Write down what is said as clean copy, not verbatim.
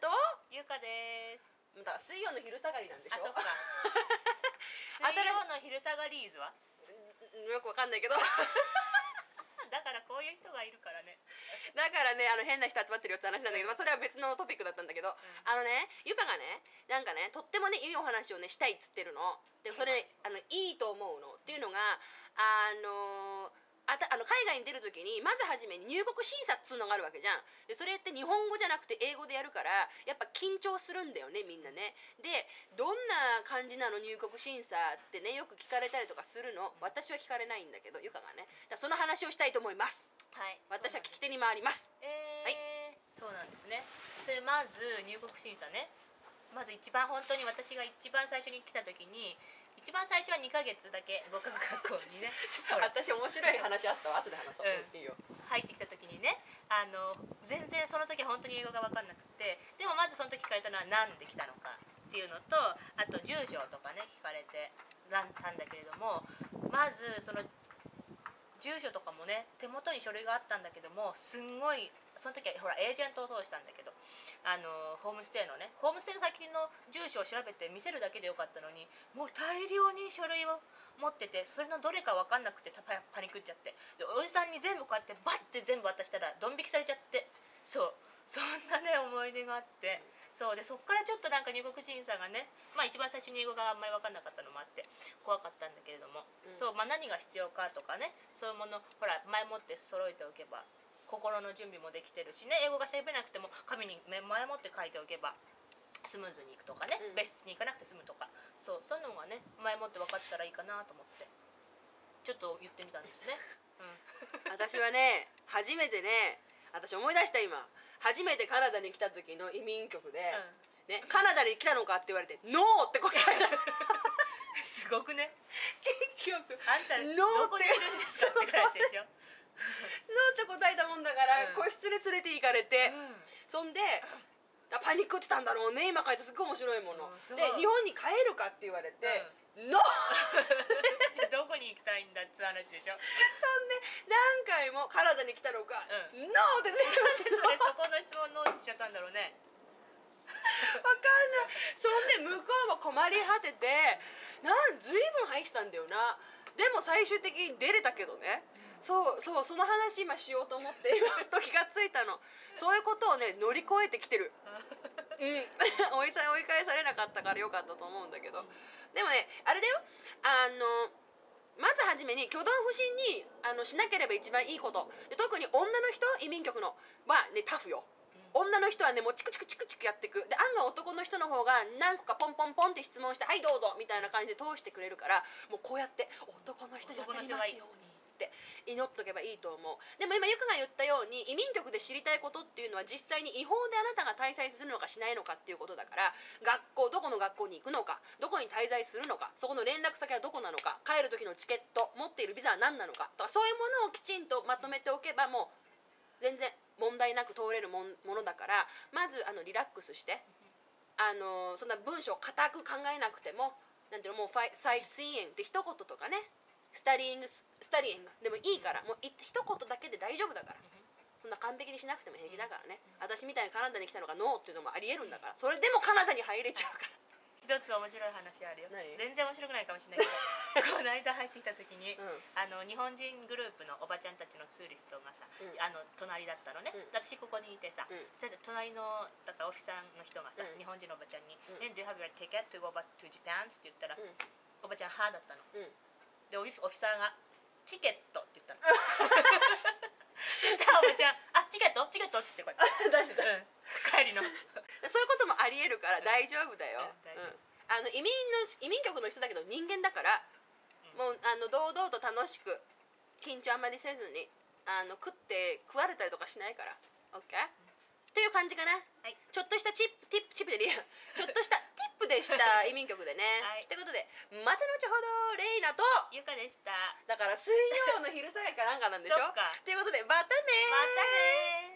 とゆうかです。だから水曜の昼下がりなんでしょ。あ、そっか。水曜の昼下がりーずはよくわかんないけどだからこういう人がいるからね。だからね、変な人集まってるよって話なんだけど、まあ、それは別のトピックだったんだけど、ゆかがね、なんかね、とってもねいいお話をねしたいっつってるので、それいいと思うのっていうのが、海外に出る時にまず初めに入国審査っつうのがあるわけじゃん。でそれって日本語じゃなくて英語でやるから、やっぱ緊張するんだよね、みんなね。でどんな感じなの入国審査ってね、よく聞かれたりとかするの。私は聞かれないんだけど、ゆかがね、その話をしたいと思います。はい、私は聞き手に回ります。はい、そうなんですね。それまず入国審査ね、まず一番本当に私が一番最初に来た時に、一番最初は2ヶ月だけ語学学校にね私面白い話あったわ、後で話そう、いいよ。入ってきた時にね、全然その時は本当に英語が分かんなくて、でもまずその時聞かれたのは何で来たのかっていうのと、あと住所とかね聞かれてたんだけれども、まずその住所とかもね手元に書類があったんだけども、すんごいその時はほらエージェントを通したんだけど、ホームステイの先の住所を調べて見せるだけでよかったのに、もう大量に書類を持ってて、それのどれか分かんなくてパニクっちゃって、でおじさんに全部こうやってバッて全部渡したらドン引きされちゃって、そんなね思い出があって、そうでそっからちょっとなんか入国審査がね、まあ一番最初に英語があんまり分かんなかったのもあって怖かったんだけれども、何が必要かとかね、そういうものほら前もって揃えておけば心の準備もできてるしね、英語が喋れなくても紙に前もって書いておけばスムーズにいくとかね、別室に行かなくて済むとか、そういうのがね前もって分かってたらいいかなと思ってちょっと言ってみたんですね。私はね、初めてね、私思い出した今、初めてカナダに来た時の移民局で、カナダに来たのかって言われてノーって答えたすごくね、結局あんたノーってどこにいるんですかって話でしょ。ノーって答えたもんだから、個室に連れて行かれて、そんでパニックってたんだろうね、今書いてすっごい面白いもので、日本に帰るかって言われて、ノーじゃあどこに行きたいんだって話でしょ。そんで何回もカナダに来たのか、ノーって全部そこの質問ノーってしちゃったんだろうね。分かんない。そんで向こうも困り果てて、ずいぶん入ってたんだよな。でも最終的に出れたけどね、その話今しようと思って今ふと気がついたの。そういうことをね乗り越えてきてる追い返されなかったからよかったと思うんだけど、でもねあれだよ、まずはじめに挙動不審にしなければ一番いいことで、特に女の人、移民局のはねタフよ。女の人はねもうチクチクチクチクやってく。で案が男の人の方が何個かポンポンポンって質問して、はいどうぞみたいな感じで通してくれるから、もうこうやって男の人に当たりますようにって祈っとけばいいと思う。でも今ゆかが言ったように、移民局で知りたいことっていうのは実際に違法であなたが滞在するのかしないのかっていうことだから、どこの学校に行くのか、どこに滞在するのか、そこの連絡先はどこなのか、帰る時のチケット、持っているビザは何なのかとか、そういうものをきちんとまとめておけば、もう全然問題なく通れるものだから、まずリラックスして、そんな文章を固く考えなくても、なんていうの、もうサイトシーイングって一言とかね、スタディングでもいいから、もう一言だけで大丈夫だから、そんな完璧にしなくても平気だからね。私みたいにカナダに来たのがノーっていうのもありえるんだから、それでもカナダに入れちゃうから一つ面白い話あるよ。全然面白くないかもしれないけどこの間入ってきた時に、日本人グループのおばちゃんたちのツーリストがさ、隣だったのね、私ここにいてさ、隣のだからオフィサーの人がさ、日本人のおばちゃんに「Do you have your ticket to go back to Japan?」って言ったら、おばちゃん「は」だったの。でオフィサーが「チケット」って言ったのそしたらおばちゃん「あ、チケット?」っつってこうやって出してた、帰りのそういうこともありえるから大丈夫だよ。移民局の人だけど人間だから、もう堂々と楽しく緊張あんまりせずに食われたりとかしないから OK？っていう感じかな。ちょっとしたチップでいいや、ちょっとしたティップでした移民局でね。ってことでまた後ほどレイナとゆかでした。だから水曜の昼下がりかなんかなんでしょ。ということでまたね。またね。